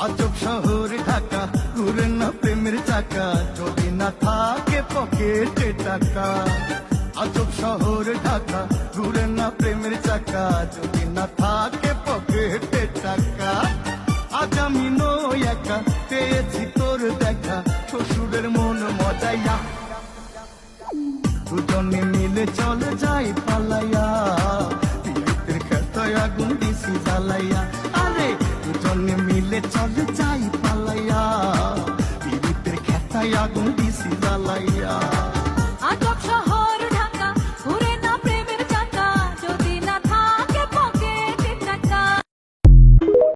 আজব শহর ঢাকা, ঘুরে না প্রেমের চাকা, যদি না থাকে পকেটে টাকা। আজব শহর ঢাকা, ঘুরে না প্রেমের চাকা, যদি না থাকে পকেটে টাকা। আজ আমি নই একা, পেয়েছি তোর দেখা, শ্বশুরের মন মজাইয়া, দুজনে মিলে চলে যাই পালাইয়া, পীড়িতের খেতায় আগুন দিছি জ্বালাইয়া।